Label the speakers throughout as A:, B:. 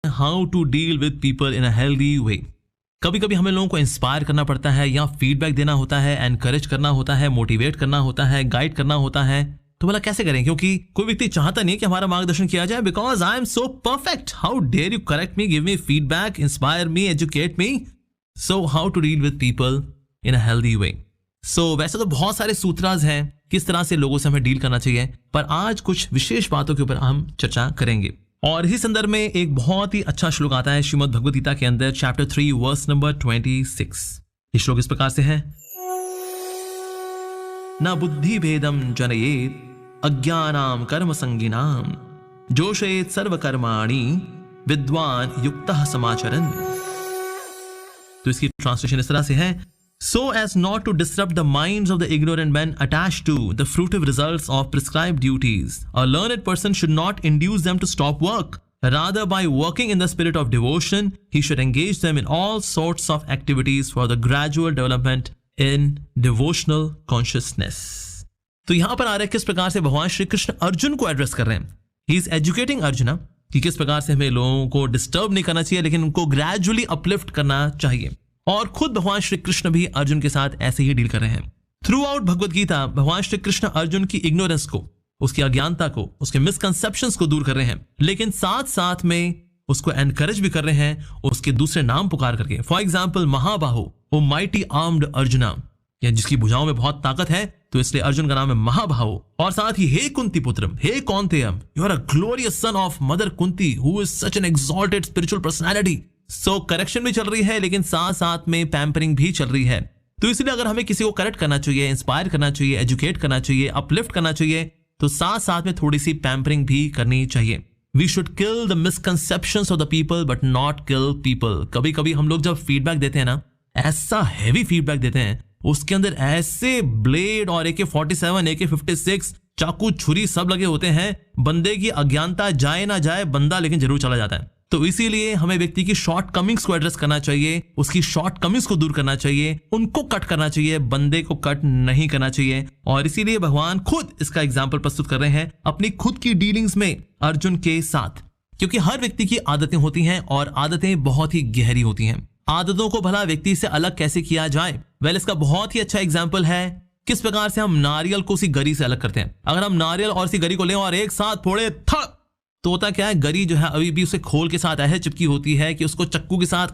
A: How to deal with people in a healthy way. कभी कभी हमें लोगों को इंस्पायर करना पड़ता है या फीडबैक देना होता है, एनकरेज करना होता है, मोटिवेट करना होता है, गाइड करना होता है। तो भला कैसे करें, क्योंकि कोई व्यक्ति चाहता नहीं कि हमारा मार्गदर्शन किया जाए, because I am so perfect. How dare you correct me, give me feedback, inspire me, educate me. So how to deal with people in a healthy way. So वैसे तो बहुत सारे सूत्राज हैं किस तरह से लोगों से हमें डील करना चाहिए, पर आज कुछ विशेष बातों के ऊपर हम चर्चा करेंगे। और इसी संदर्भ में एक बहुत ही अच्छा श्लोक आता है श्रीमद् भगवद गीता के अंदर, चैप्टर 3 वर्स नंबर 26। ये श्लोक इस प्रकार से है, न बुद्धि भेदम जनयेत अज्ञानाम कर्म संगिनाम जोशयेत सर्वकर्माणि विद्वान युक्तः समाचरन्। तो इसकी ट्रांसलेशन इस तरह से है, so as not to disrupt the minds of the ignorant men attached to the fruitive results of prescribed duties. A learned person should not induce them to stop work. Rather, by working in the spirit of devotion, he should engage them in all sorts of activities for the gradual development in devotional consciousness. तो यहां पर आ रहा है किस प्रकार से भगवान श्री कृष्ण अर्जुन को एड्रेस कर रहे हैं। He is educating अर्जुन कि किस प्रकार से हमें लोगों को डिस्टर्ब नहीं करना चाहिए, लेकिन उनको ग्रेजुअली अपलिफ्ट करना चाहिए। और खुद भगवान श्री कृष्ण भी अर्जुन के साथ ऐसे ही डील कर रहे हैं। थ्रू आउट भगवद गीता भगवान श्री कृष्ण अर्जुन की इग्नोरेंस को, उसकी अज्ञानता को, उसके मिसकंसेप्शंस को दूर कर रहे हैं, लेकिन साथ साथ में उसको एनकरेज भी कर रहे हैं उसके दूसरे नाम पुकार करके। फॉर एग्जाम्पल महाबाहो, वो माइटी आर्म्ड अर्जुना, या जिसकी भुजाओं में बहुत ताकत है, तो इसलिए अर्जुन का नाम है महाबाहो। और साथ ही हे कुंती पुत्रम, हे कौन्तेयम, you are a glorious son of mother Kunti who is such an exalted spiritual personality. So correction भी चल रही है, लेकिन साथ साथ में पैम्परिंग भी चल रही है। तो इसलिए अगर हमें किसी को करेक्ट करना चाहिए, इंस्पायर करना चाहिए, एजुकेट करना चाहिए, अपलिफ्ट करना चाहिए, तो साथ साथ में थोड़ी सी पैम्परिंग भी करनी चाहिए। We should kill the misconceptions of the people but not kill people. कभी कभी हम लोग जब फीडबैक देते हैं ना, ऐसा हैवी फीडबैक देते हैं, उसके अंदर ऐसे ब्लेड और AK-47, AK-56, चाकू, छुरी सब लगे होते हैं, बंदे की अज्ञानता जाए ना जाए, बंदा लेकिन जरूर चला जाता है। तो इसीलिए हमें व्यक्ति की शॉर्ट कमिंग्स को एड्रेस करना चाहिए, उसकी शॉर्ट कमिंग्स को दूर करना चाहिए, उनको कट करना चाहिए, बंदे को कट नहीं करना चाहिए। और इसीलिए भगवान खुद इसका एग्जाम्पल प्रस्तुत कर रहे हैं अपनी खुद की डीलिंग्स में अर्जुन के साथ, क्योंकि हर व्यक्ति की आदतें होती हैं और आदतें बहुत ही गहरी होती हैं। आदतों को भला व्यक्ति से अलग कैसे किया जाए, वेल इसका बहुत ही अच्छा एग्जाम्पल है किस प्रकार से हम नारियल को उसी गरी से अलग करते हैं। अगर हम नारियल और उसी गरी को लें और एक साथ फोड़े तो होता क्या है, गरी जो है अभी भी उसे खोल के साथ ऐसे चिपकी होती है कि उसको चक्कू के साथ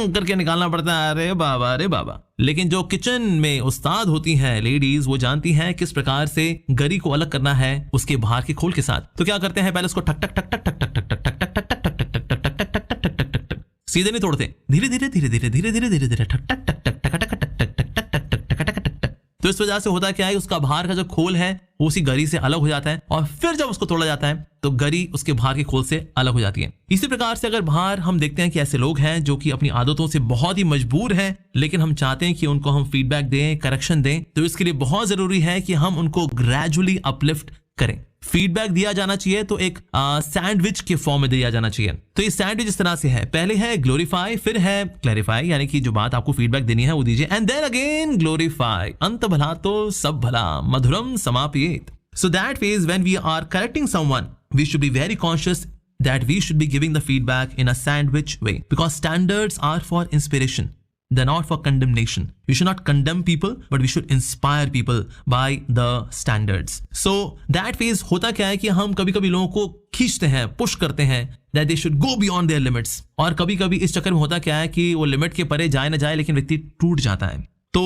A: करके निकालना पड़ता है। अरे बाबा, अरे बाबा। लेकिन जो किचन में उस्ताद होती हैं लेडीज, वो जानती हैं किस प्रकार से गरी को अलग करना है उसके बाहर के खोल के साथ। तो क्या करते हैं, पहले उसको ठक ठक ठक ठक ठक ठक ठक ठक ठक ठक ठक ठक ठक ठक ठक ठक ठक ठक ठक, सीधे नहीं तोड़ते, धीरे धीरे धीरे धीरे धीरे धीरे धीरे धीरे ठक ठक ठक ठक ठक ठक ठक ठक ठक ठक ठक ठक ठक ठक ठक। तो इस वजह से होता क्या है, उसका बाहर का जो खोल है वो उसी गरी से अलग हो जाता है, और फिर जब उसको तोड़ा जाता है तो गरी उसके बाहर के खोल से अलग हो जाती है। इसी प्रकार से अगर बाहर हम देखते हैं कि ऐसे लोग हैं जो कि अपनी आदतों से बहुत ही मजबूर हैं, लेकिन हम चाहते हैं कि उनको हम फीडबैक दें, करेक्शन दें, तो इसके लिए बहुत जरूरी है कि हम उनको ग्रेजुअली अपलिफ्ट करें। फीडबैक दिया जाना चाहिए तो एक सैंडविच के फॉर्म में दिया जाना चाहिए। तो ये सैंडविच इस तरह से है, पहले है ग्लोरीफाई, फिर है क्लैरिफाई, यानी कि जो बात आपको फीडबैक देनी है वो दीजिए, एंड देन अगेन ग्लोरीफाई। अंत भला तो सब भला, मधुरम समाप्येत। So that phase when we are correcting someone, we should be very conscious that we should be giving the feedback in a sandwich way, because standards are for inspiration. They're not for condemnation. We should not condemn people, but we should inspire people by the standards. So that phase होता क्या है कि हम कभी कभी लोगों को खींचते हैं, पुश करते हैं, that they should go beyond their limits. और कभी कभी इस चक्कर में होता क्या है कि वो लिमिट के परे जाए ना जाए, लेकिन व्यक्ति टूट जाता है। तो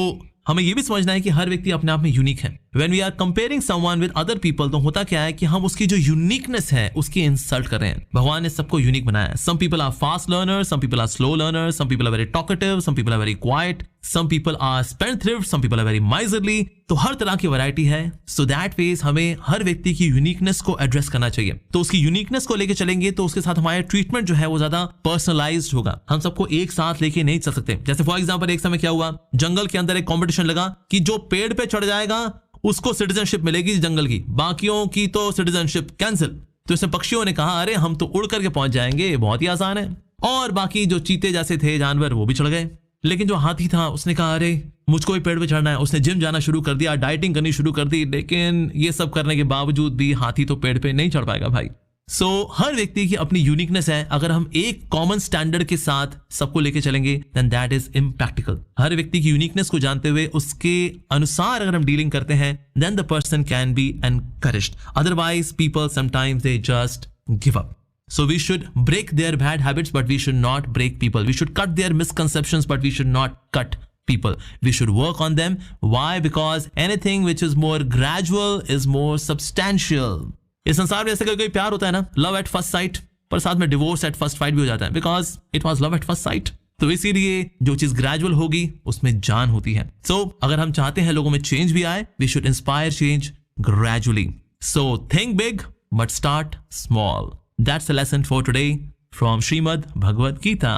A: हमें यह भी समझना है कि हर व्यक्ति अपने आप में यूनिक है। When we are comparing someone with other people, तो होता क्या है कि हम उसकी जो यूनिकनेस है उसकी इंसल्ट कर रहे हैं। भगवान ने सबको यूनिक बनाया है। Some people are fast learners, some people are slow learners, some people are very talkative, some people are very quiet, some people are spendthrift, some people are very miserly। तो हर तरह की वैरायटी है। So that ways हमें हर व्यक्ति की uniqueness को address करना चाहिए। तो उसकी यूनिकनेस को लेके चलेंगे तो उसके साथ हमारा ट्रीटमेंट जो है वो ज्यादा पर्सनलाइज्ड होगा। हम सबको एक साथ लेके नहीं चल सकते। जैसे फॉर एग्जाम्पल एक समय क्या हुआ, जंगल के अंदर एक कॉम्पिटिशन लगा कि जो पेड़ पे चढ़ जाएगा उसको सिटीजनशिप मिलेगी जंगल की, बाकियों की तो सिटीजनशिप कैंसिल। तो इसमें पक्षियों ने कहा अरे हम तो उड़ करके पहुंच जाएंगे, बहुत ही आसान है। और बाकी जो चीते जैसे थे जानवर वो भी चढ़ गए। लेकिन जो हाथी था उसने कहा अरे मुझको भी पेड़ पे चढ़ना है। उसने जिम जाना शुरू कर दिया, डाइटिंग करनी शुरू कर दी, लेकिन ये सब करने के बावजूद भी हाथी तो पेड़ पे नहीं चढ़ पाएगा भाई। सो हर व्यक्ति की अपनी यूनिकनेस है. अगर हम एक कॉमन स्टैंडर्ड के साथ सबको लेके चलेंगे देन दैट इज इम्प्रैक्टिकल. हर व्यक्ति की यूनिकनेस को जानते हुए उसके अनुसार अगर हम डीलिंग करते हैं then the person can be encouraged. Otherwise people sometimes they just give up. So we should break their bad habits, but we should not break people. We should cut their misconceptions, but we should not cut people. We should work on them. Why? Because anything which is more gradual is more substantial. इस संसार में ऐसे कोई प्यार होता है ना, love at first sight, पर साथ में डिवोर्स एट फर्स्ट फाइट भी हो जाता है, because it was love at first sight. तो इसीलिए जो चीज ग्रेजुअल होगी उसमें जान होती है. सो अगर हम चाहते हैं लोगों में चेंज भी आए, we should inspire change gradually. So think big but start small. That's the lesson for today from Srimad Bhagavad Gita.